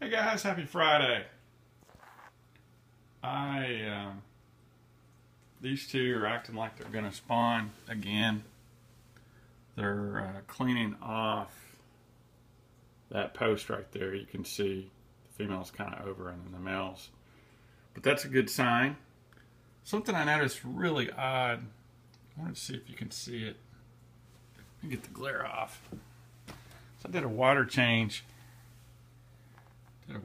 Hey guys, happy Friday. These two are acting like they're gonna spawn again. They're cleaning off that post right there. You can see the female's kind of over and then the male's. But that's a good sign. Something I noticed really odd. I wanted to see if you can see it. Let me get the glare off. So I did a water change. And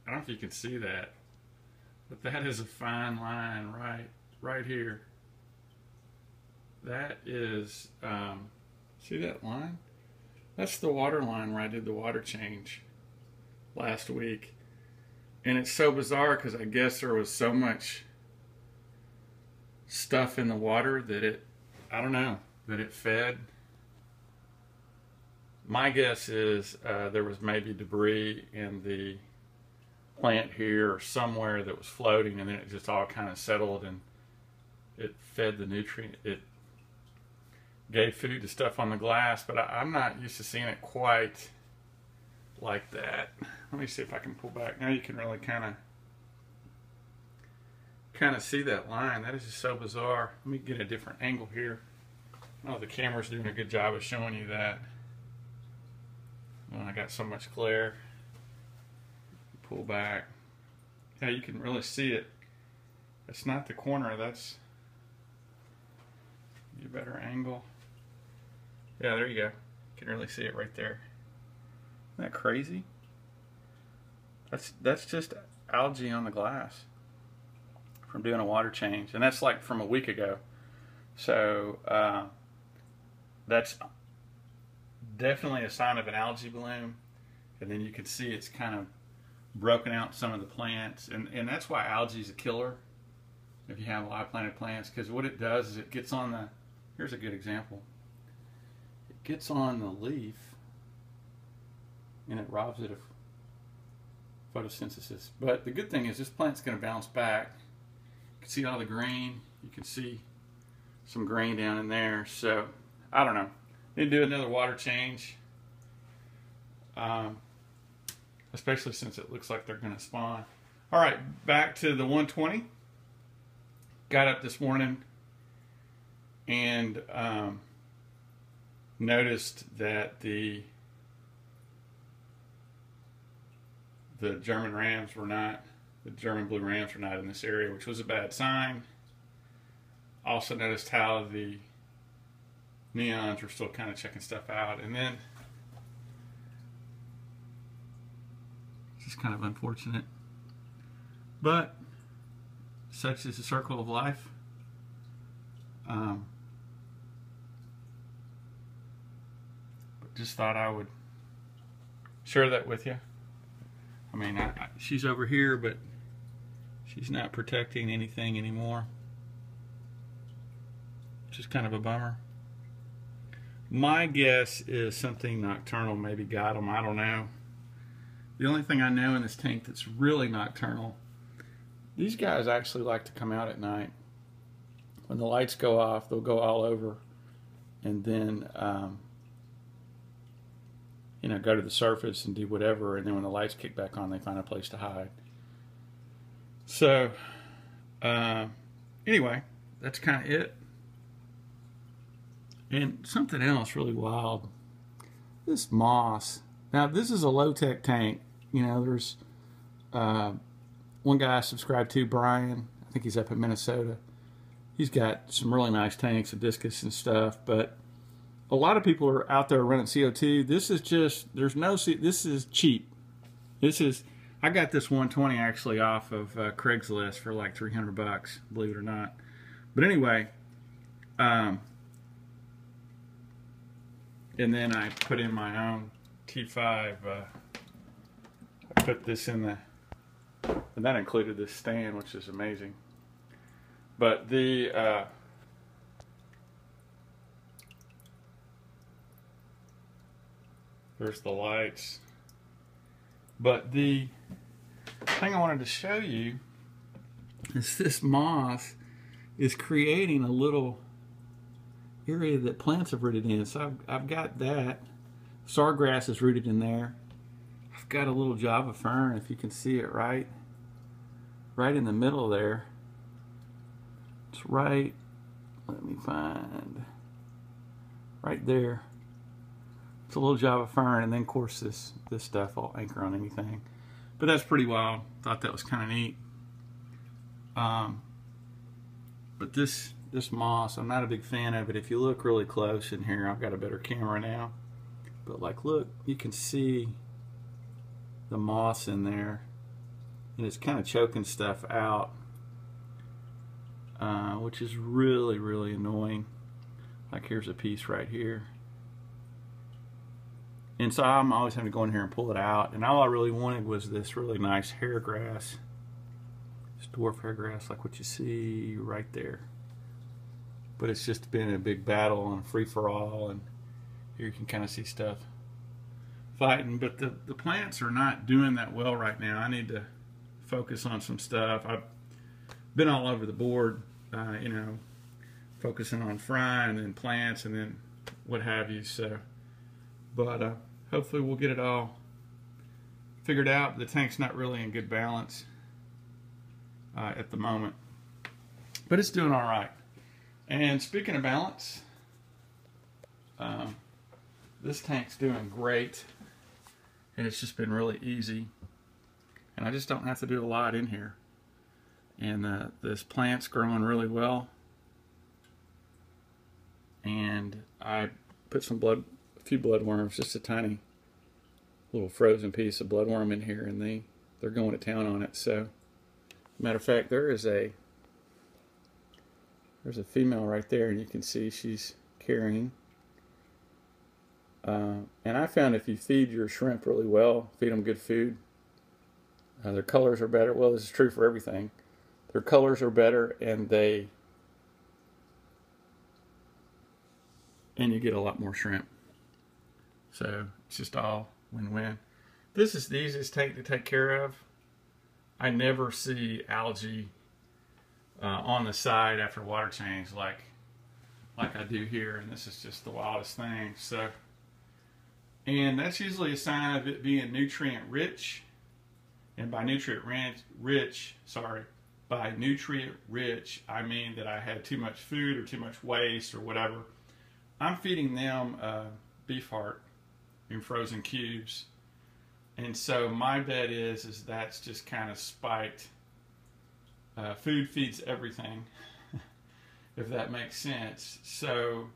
I don't know if you can see that, but that is a fine line right here. That is, see that line? That's the water line where I did the water change last week. And it's so bizarre because I guess there was so much stuff in the water that that it fed. My guess is there was maybe debris in the plant here or somewhere that was floating, and then it just all kind of settled and it fed the nutrient. It gave food to stuff on the glass, but I'm not used to seeing it quite like that. Let me see if I can pull back. Now you can really kind of see that line. That is just so bizarre. Let me get a different angle here. Oh, the camera's doing a good job of showing you that. When I got so much glare, pull back. Yeah, you can really see it. That's not the corner. That's a better angle. Yeah, there you go. You can really see it right there. Isn't that crazy? That's just algae on the glass from doing a water change, and that's like from a week ago. So that's definitely a sign of an algae bloom, and then you can see it's kind of broken out some of the plants, and that's why algae is a killer if you have live planted plants, because what it does is it gets on the, here's a good example, it gets on the leaf and it robs it of photosynthesis. But the good thing is this plant's going to bounce back. You can see all the green, you can see some green down in there, so I don't know. Need to do another water change, especially since it looks like they're going to spawn. All right, back to the 120. Got up this morning and noticed that the German rams were not, the German blue rams were not in this area, which was a bad sign. Also noticed how the neons were still kind of checking stuff out, and then it's just kind of unfortunate, but such is the circle of life. But just thought I would share that with you. I mean, she's over here, but she's not protecting anything anymore, which is kind of a bummer. My guess is something nocturnal maybe got them. I don't know. The only thing I know in this tank that's really nocturnal, these guys actually like to come out at night. When the lights go off, they'll go all over and then, go to the surface and do whatever. And then when the lights kick back on, they find a place to hide. So, anyway, that's kind of it. And something else really wild, this moss. Now, this is a low-tech tank. You know, there's one guy I subscribe to, Brian. I think he's up in Minnesota. He's got some really nice tanks, Hibiscus and stuff. But a lot of people are out there running CO2. This is just, this is cheap. I got this 120 actually off of Craigslist for like $300, believe it or not. But anyway, and then I put in my own T5. I put this in the, and that included this stand, which is amazing. But the there's the lights. But the thing I wanted to show you is this moss is creating a little area that plants have rooted in. So I've got that. Sawgrass is rooted in there. I've got a little Java fern, if you can see it right in the middle there. It's right, let me find, right there. It's a little Java fern, and then of course this stuff will anchor on anything. But that's pretty wild. Thought that was kind of neat. But this moss, I'm not a big fan of it. If you look really close in here, I've got a better camera now. But like, look, you can see the moss in there, and it's kind of choking stuff out, which is really, really annoying. Like, here's a piece right here. And so I'm always having to go in here and pull it out. And all I really wanted was this really nice hair grass. This dwarf hair grass, like what you see right there. But it's just been a big battle and a free-for-all. And here you can kind of see stuff fighting. But the plants are not doing that well right now. I need to focus on some stuff. I've been all over the board, you know, focusing on frying and plants and then what have you. So, but hopefully we'll get it all figured out. The tank's not really in good balance at the moment, but it's doing all right. And speaking of balance, this tank's doing great, and it's just been really easy, and I just don't have to do a lot in here. And this plant's growing really well, and I put a few bloodworms, just a tiny little frozen piece of bloodworm in here, and they're going to town on it. So, matter of fact, there's a female right there, and you can see she's carrying. And I found if you feed your shrimp really well, feed them good food, their colors are better. Well, this is true for everything. Their colors are better, and you get a lot more shrimp. So it's just all win-win. This is the easiest tank to take care of. I never see algae on the side after water change like I do here, and this is just the wildest thing. So, and that's usually a sign of it being nutrient rich. And by nutrient rich, I mean that I had too much food or too much waste or whatever. I'm feeding them beef heart in frozen cubes, and so my bet is that's just kind of spiked. Food feeds everything, if that makes sense. So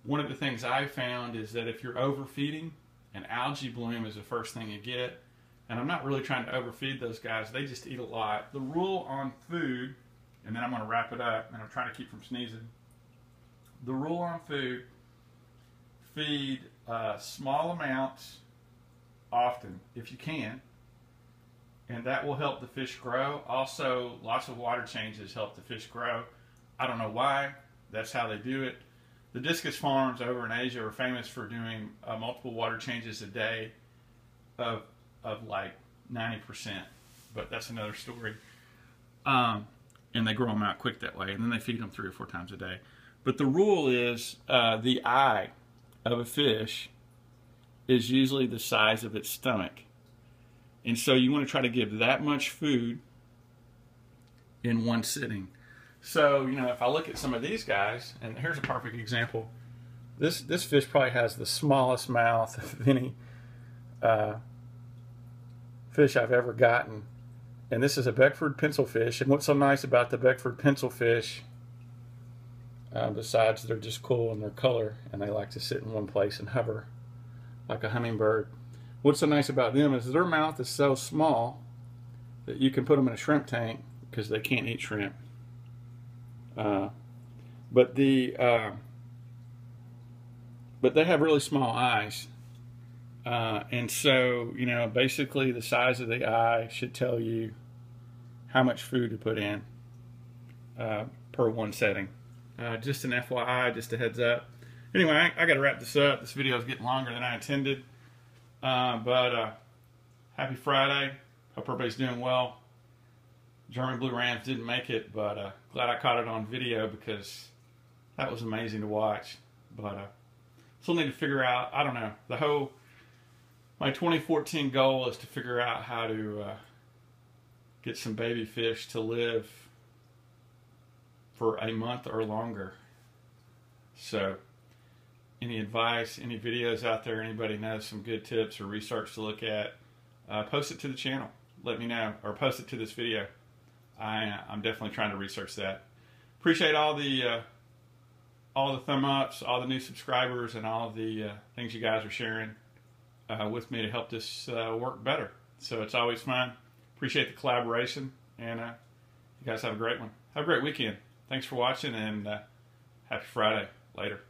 one of the things I found is that if you're overfeeding, an algae bloom is the first thing you get. And I'm not really trying to overfeed those guys. They just eat a lot. The rule on food, and then I'm going to wrap it up, and I'm trying to keep from sneezing. The rule on food, feed small amounts often, if you can, and that will help the fish grow. Also, lots of water changes help the fish grow. I don't know why. That's how they do it. The discus farms over in Asia are famous for doing multiple water changes a day of like 90%, but that's another story. And they grow them out quick that way, and then they feed them 3 or 4 times a day. But the rule is the eye of a fish is usually the size of its stomach. And so you want to try to give that much food in one sitting. So, you know, if I look at some of these guys, and here's a perfect example. This fish probably has the smallest mouth of any fish I've ever gotten. And this is a Beckford pencilfish. And what's so nice about the Beckford pencilfish, besides they're just cool in their color, and they like to sit in one place and hover like a hummingbird. What's so nice about them is their mouth is so small that you can put them in a shrimp tank because they can't eat shrimp. But they have really small eyes. And so, you know, basically the size of the eye should tell you how much food to put in per one setting. Just an FYI, just a heads up. Anyway, I got to wrap this up. This video is getting longer than I intended. But happy Friday. Hope everybody's doing well. German Blue Rams didn't make it, but glad I caught it on video because that was amazing to watch. But still need to figure out, I don't know, the whole My 2014 goal is to figure out how to get some baby fish to live for a month or longer. So any advice, any videos out there, anybody knows some good tips or research to look at, post it to the channel. Let me know, or post it to this video. I'm definitely trying to research that. Appreciate all the thumb ups, all the new subscribers, and all of the things you guys are sharing with me to help this work better. So it's always fun. Appreciate the collaboration, and you guys have a great one. Have a great weekend. Thanks for watching, and happy Friday. Later.